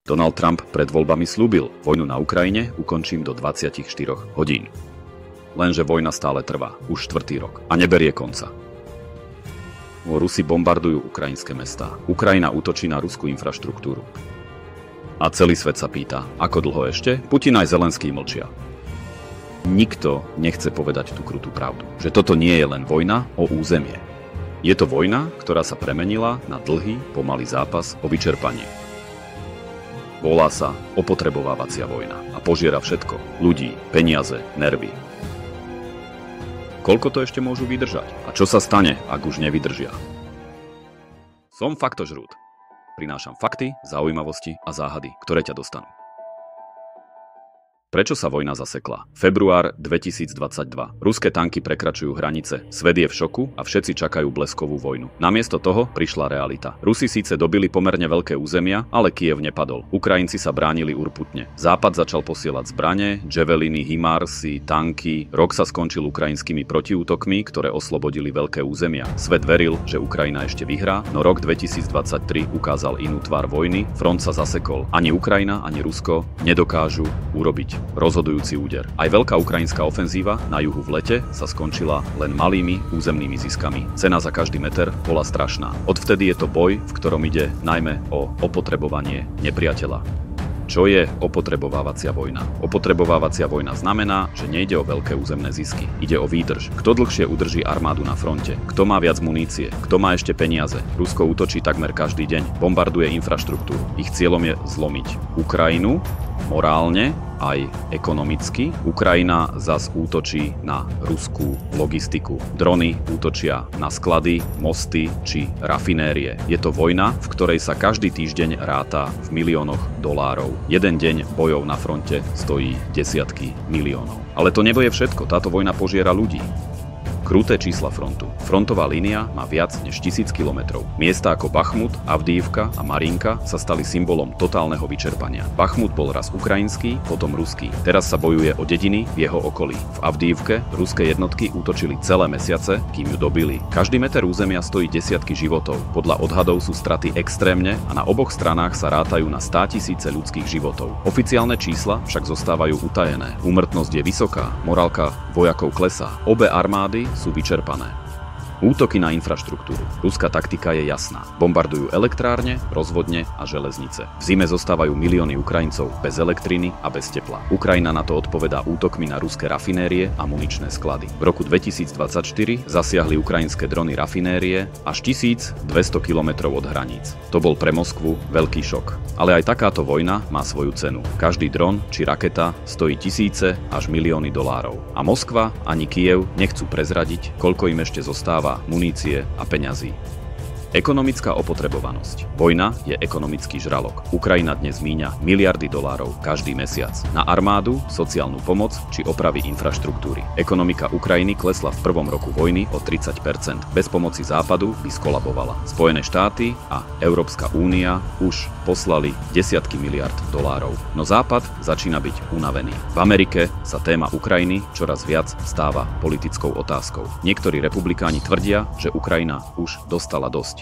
Donald Trump pred voľbami slúbil, vojnu na Ukrajine ukončím do 24 hodín. Lenže vojna stále trvá, už 4. rok a neberie konca. Rusi bombardujú ukrajinské mestá. Ukrajina útočí na ruskú infraštruktúru. A celý svet sa pýta, ako dlho ešte? Putin aj Zelenský mlčia. Nikto nechce povedať tú krutú pravdu, že toto nie je len vojna o územie. Je to vojna, ktorá sa premenila na dlhý, pomalý zápas o vyčerpanie. Volá sa opotrebovávacia vojna a požiera všetko. Ľudí, peniaze, nervy. Koľko to ešte môžu vydržať? A čo sa stane, ak už nevydržia? Som faktožrút. Prinášam fakty, zaujímavosti a záhady, ktoré ťa dostanú. Prečo sa vojna zasekla? Február 2022. Ruské tanky prekračujú hranice. Svet je v šoku a všetci čakajú bleskovú vojnu. Namiesto toho prišla realita. Rusi síce dobili pomerne veľké územia, ale Kyjev nepadol. Ukrajinci sa bránili urputne. Západ začal posielať zbrane, javeliny, himarsy, tanky. Rok sa skončil ukrajinskými protiútokmi, ktoré oslobodili veľké územia. Svet veril, že Ukrajina ešte vyhrá, no rok 2023 ukázal inú tvár vojny. Front sa zasekol. Ani Ukrajina, ani Rusko nedokážu urobiť rozhodujúci úder. Aj veľká ukrajinská ofenzíva na juhu v lete sa skončila len malými územnými ziskami. Cena za každý meter bola strašná. Odvtedy je to boj, v ktorom ide najmä o opotrebovanie nepriateľa. Čo je opotrebovávacia vojna? Opotrebovávacia vojna znamená, že nejde o veľké územné zisky. Ide o výdrž. Kto dlhšie udrží armádu na fronte? Kto má viac munície? Kto má ešte peniaze? Rusko útočí takmer každý deň. Bombarduje infraštruktúru. Ich cieľom je zlomiť Ukrajinu morálne aj ekonomicky. Ukrajina zas útočí na ruskú logistiku. Drony útočia na sklady, mosty či rafinérie. Je to vojna, v ktorej sa každý týždeň ráta v miliónoch dolárov. Jeden deň bojov na fronte stojí desiatky miliónov. Ale to nebude všetko, táto vojna požiera ľudí. Kruté čísla frontu. Frontová línia má viac než 1000 kilometrov. Miesta ako Bachmut, Avdijivka a Marinka sa stali symbolom totálneho vyčerpania. Bachmut bol raz ukrajinský, potom ruský. Teraz sa bojuje o dediny v jeho okolí. V Avdijivke ruské jednotky útočili celé mesiace, kým ju dobili. Každý meter územia stojí desiatky životov. Podľa odhadov sú straty extrémne a na oboch stranách sa rátajú na 100 000 ľudských životov. Oficiálne čísla však zostávajú utajené. Úmrtnosť je vysoká, morálka vojakov klesá. Obe armády sú vyčerpané. Útoky na infraštruktúru. Ruská taktika je jasná. Bombardujú elektrárne, rozvodne a železnice. V zime zostávajú milióny Ukrajincov bez elektriny a bez tepla. Ukrajina na to odpovedá útokmi na ruské rafinérie a muničné sklady. V roku 2024 zasiahli ukrajinské drony rafinérie až 1200 km od hraníc. To bol pre Moskvu veľký šok. Ale aj takáto vojna má svoju cenu. Každý dron či raketa stojí tisíce až milióny dolárov. A Moskva ani Kyjev nechcú prezradiť, koľko im ešte zostáva munície a peňazí. Ekonomická opotrebovanosť. Vojna je ekonomický žralok. Ukrajina dnes míňa miliardy dolárov každý mesiac na armádu, sociálnu pomoc či opravy infraštruktúry. Ekonomika Ukrajiny klesla v prvom roku vojny o 30%. Bez pomoci Západu by skolabovala. Spojené štáty a Európska únia už poslali desiatky miliard dolárov. No Západ začína byť unavený. V Amerike sa téma Ukrajiny čoraz viac stáva politickou otázkou. Niektorí republikáni tvrdia, že Ukrajina už dostala dosť.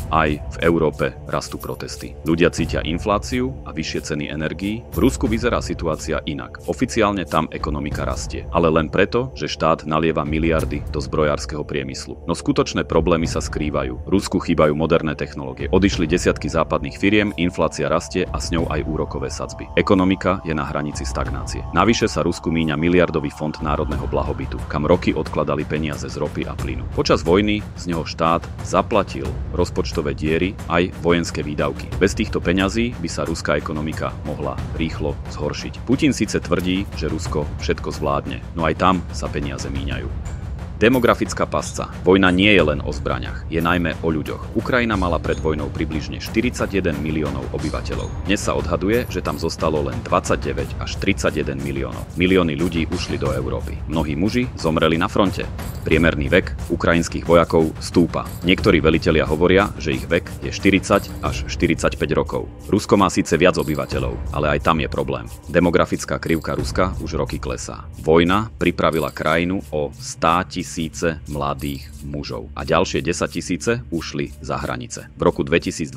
Aj v Európe rastú protesty. Ľudia cítia infláciu a vyššie ceny energií. V Rusku vyzerá situácia inak. Oficiálne tam ekonomika rastie, ale len preto, že štát nalieva miliardy do zbrojárskeho priemyslu. No skutočné problémy sa skrývajú. Rusku chýbajú moderné technológie. Odišli desiatky západných firiem, inflácia rastie a s ňou aj úrokové sadzby. Ekonomika je na hranici stagnácie. Navyše sa Rusku míňa miliardový fond národného blahobytu, kam roky odkladali peniaze z ropy a plynu. Počas vojny z neho štát zaplatil rozpočtové diery aj vojenské výdavky. Bez týchto peňazí by sa ruská ekonomika mohla rýchlo zhoršiť. Putin síce tvrdí, že Rusko všetko zvládne, no aj tam sa peniaze míňajú. Demografická pasca. Vojna nie je len o zbraňach, je najmä o ľuďoch. Ukrajina mala pred vojnou približne 41 miliónov obyvateľov. Dnes sa odhaduje, že tam zostalo len 29 až 31 miliónov. Milióny ľudí ušli do Európy. Mnohí muži zomreli na fronte. Priemerný vek ukrajinských vojakov stúpa. Niektorí velitelia hovoria, že ich vek je 40 až 45 rokov. Rusko má síce viac obyvateľov, ale aj tam je problém. Demografická krivka Ruska už roky klesá. Vojna pripravila krajinu o 100 tisíce mladých mužov a ďalšie 10 000 ušli za hranice. V roku 2022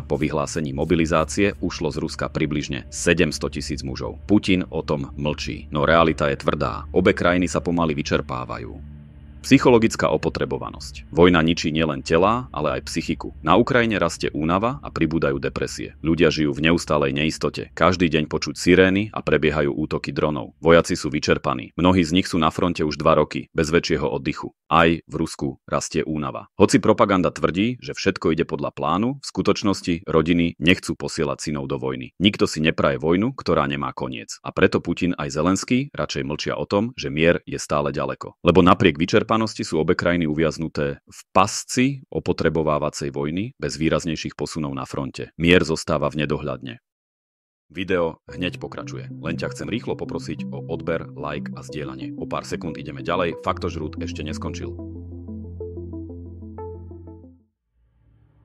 po vyhlásení mobilizácie ušlo z Ruska približne 700 000 mužov. Putin o tom mlčí, no realita je tvrdá. Obe krajiny sa pomaly vyčerpávajú. Psychologická opotrebovanosť. Vojna ničí nielen telá, ale aj psychiku. Na Ukrajine rastie únava a pribúdajú depresie. Ľudia žijú v neustálej neistote. Každý deň počuť sirény a prebiehajú útoky dronov. Vojaci sú vyčerpaní. Mnohí z nich sú na fronte už 2 roky, bez väčšieho oddychu. Aj v Rusku rastie únava. Hoci propaganda tvrdí, že všetko ide podľa plánu, v skutočnosti rodiny nechcú posielať synov do vojny. Nikto si nepraje vojnu, ktorá nemá koniec. A preto Putin aj Zelenský radšej mlčia o tom, že mier je stále ďaleko. Lebo napriek vyčerpanosti sú obe krajiny uviaznuté v pasci opotrebovávacej vojny bez výraznejších posunov na fronte. Mier zostáva v nedohľadne. Video hneď pokračuje. Len ťa chcem rýchlo poprosiť o odber, like a zdieľanie. O pár sekúnd ideme ďalej, Faktožrút ešte neskončil.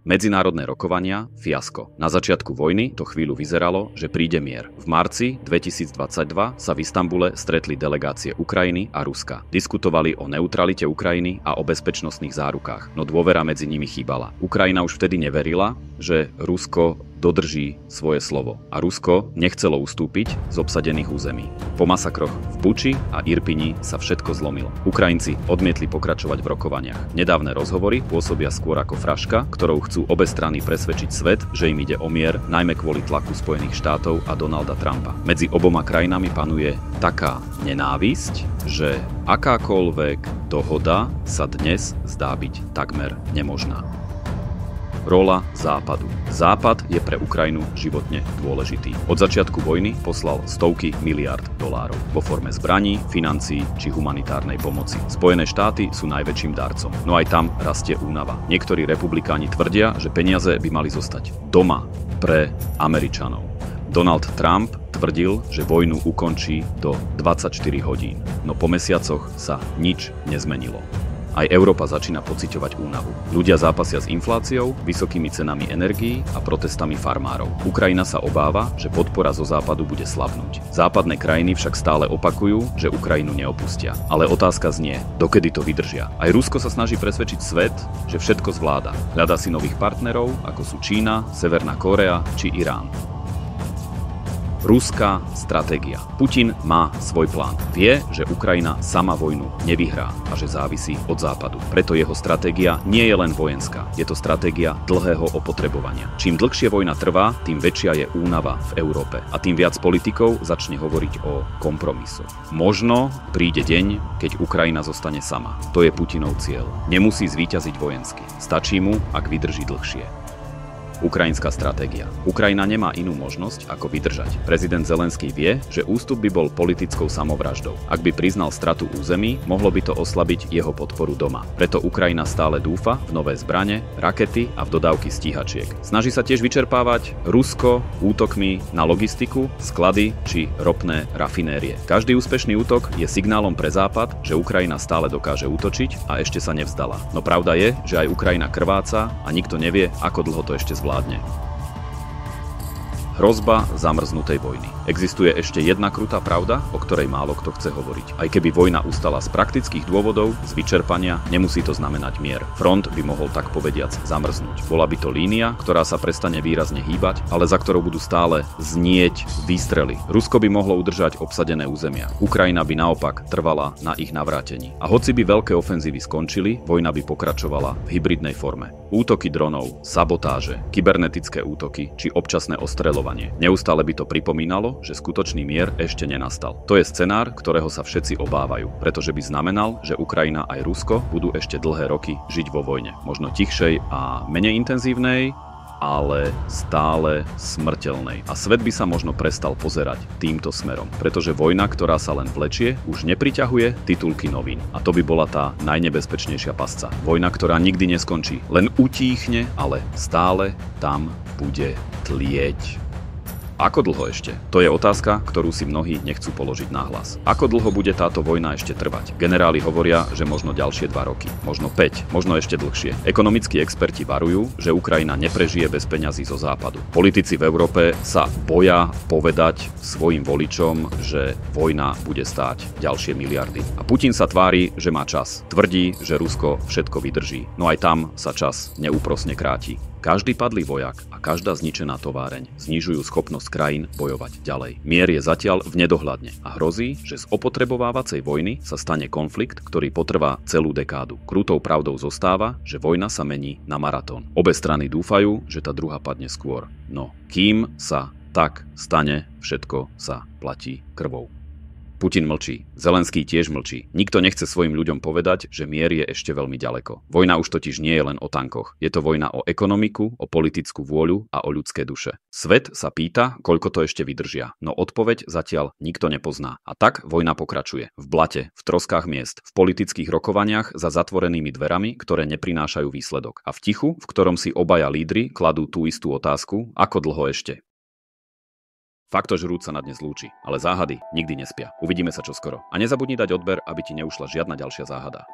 Medzinárodné rokovania, fiasko. Na začiatku vojny to chvíľu vyzeralo, že príde mier. V marci 2022 sa v Istanbule stretli delegácie Ukrajiny a Ruska. Diskutovali o neutralite Ukrajiny a o bezpečnostných zárukách, no dôvera medzi nimi chýbala. Ukrajina už vtedy neverila, že Rusko dodrží svoje slovo. A Rusko nechcelo ustúpiť z obsadených území. Po masakroch v Buči a Irpini sa všetko zlomilo. Ukrajinci odmietli pokračovať v rokovaniach. Nedávne rozhovory pôsobia skôr ako fraška, ktorou chcú obe strany presvedčiť svet, že im ide o mier, najmä kvôli tlaku Spojených štátov a Donalda Trumpa. Medzi oboma krajinami panuje taká nenávisť, že akákoľvek dohoda sa dnes zdá byť takmer nemožná. Rola Západu. Západ je pre Ukrajinu životne dôležitý. Od začiatku vojny poslal stovky miliárd dolárov vo forme zbraní, financií či humanitárnej pomoci. Spojené štáty sú najväčším darcom, no aj tam rastie únava. Niektorí republikáni tvrdia, že peniaze by mali zostať doma pre Američanov. Donald Trump tvrdil, že vojnu ukončí do 24 hodín, no po mesiacoch sa nič nezmenilo. Aj Európa začína pociťovať únavu. Ľudia zápasia s infláciou, vysokými cenami energií a protestami farmárov. Ukrajina sa obáva, že podpora zo západu bude slabnúť. Západné krajiny však stále opakujú, že Ukrajinu neopustia. Ale otázka znie, dokedy to vydržia. Aj Rusko sa snaží presvedčiť svet, že všetko zvláda. Hľadá si nových partnerov, ako sú Čína, Severná Kórea či Irán. Ruská stratégia. Putin má svoj plán. Vie, že Ukrajina sama vojnu nevyhrá a že závisí od západu. Preto jeho stratégia nie je len vojenská. Je to stratégia dlhého opotrebovania. Čím dlhšie vojna trvá, tým väčšia je únava v Európe a tým viac politikov začne hovoriť o kompromisoch. Možno príde deň, keď Ukrajina zostane sama. To je Putinov cieľ. Nemusí zvíťaziť vojensky. Stačí mu, ak vydrží dlhšie. Ukrajinská stratégia. Ukrajina nemá inú možnosť, ako vydržať. Prezident Zelenský vie, že ústup by bol politickou samovraždou. Ak by priznal stratu území, mohlo by to oslabiť jeho podporu doma. Preto Ukrajina stále dúfa v nové zbrane, rakety a v dodávky stíhačiek. Snaží sa tiež vyčerpávať Rusko útokmi na logistiku, sklady či ropné rafinérie. Každý úspešný útok je signálom pre Západ, že Ukrajina stále dokáže útočiť a ešte sa nevzdala. No pravda je, že aj Ukrajina krváca a nikto nevie, ako dlho to ešte zvládne. Hrozba zamrznutej vojny. Existuje ešte jedna krutá pravda, o ktorej málo kto chce hovoriť. Aj keby vojna ustala z praktických dôvodov, z vyčerpania, nemusí to znamenať mier. Front by mohol tak povediac zamrznúť. Bola by to línia, ktorá sa prestane výrazne hýbať, ale za ktorou budú stále znieť výstrely. Rusko by mohlo udržať obsadené územia. Ukrajina by naopak trvala na ich navrátení. A hoci by veľké ofenzívy skončili, vojna by pokračovala v hybridnej forme. Útoky dronov, sabotáže, kybernetické útoky či občasné ostreľovanie. Neustále by to pripomínalo, že skutočný mier ešte nenastal. To je scenár, ktorého sa všetci obávajú, pretože by znamenal, že Ukrajina aj Rusko budú ešte dlhé roky žiť vo vojne. Možno tichšej a menej intenzívnej, ale stále smrteľnej. A svet by sa možno prestal pozerať týmto smerom, pretože vojna, ktorá sa len vlečie, už nepriťahuje titulky novín. A to by bola tá najnebezpečnejšia pasca. Vojna, ktorá nikdy neskončí, len utíchne, ale stále tam bude tlieť. Ako dlho ešte? To je otázka, ktorú si mnohí nechcú položiť nahlas. Ako dlho bude táto vojna ešte trvať? Generáli hovoria, že možno ďalšie 2 roky, možno 5, možno ešte dlhšie. Ekonomickí experti varujú, že Ukrajina neprežije bez peňazí zo západu. Politici v Európe sa boja povedať svojim voličom, že vojna bude stáť ďalšie miliardy. A Putin sa tvári, že má čas. Tvrdí, že Rusko všetko vydrží. No aj tam sa čas neúprosne kráti. Každý padlý vojak a každá zničená továreň znižujú schopnosť krajín bojovať ďalej. Mier je zatiaľ v nedohľadne a hrozí, že z opotrebovávacej vojny sa stane konflikt, ktorý potrvá celú dekádu. Krutou pravdou zostáva, že vojna sa mení na maratón. Obe strany dúfajú, že tá druhá padne skôr. No, kým sa tak stane, všetko sa platí krvou. Putin mlčí, Zelenský tiež mlčí. Nikto nechce svojim ľuďom povedať, že mier je ešte veľmi ďaleko. Vojna už totiž nie je len o tankoch. Je to vojna o ekonomiku, o politickú vôľu a o ľudské duše. Svet sa pýta, koľko to ešte vydržia, no odpoveď zatiaľ nikto nepozná. A tak vojna pokračuje. V blate, v troskách miest, v politických rokovaniach za zatvorenými dverami, ktoré neprinášajú výsledok. A v tichu, v ktorom si obaja lídri kladú tú istú otázku, ako dlho ešte. Faktožrút sa na dnes lúči, ale záhady nikdy nespia. Uvidíme sa čoskoro. A nezabudni dať odber, aby ti neušla žiadna ďalšia záhada.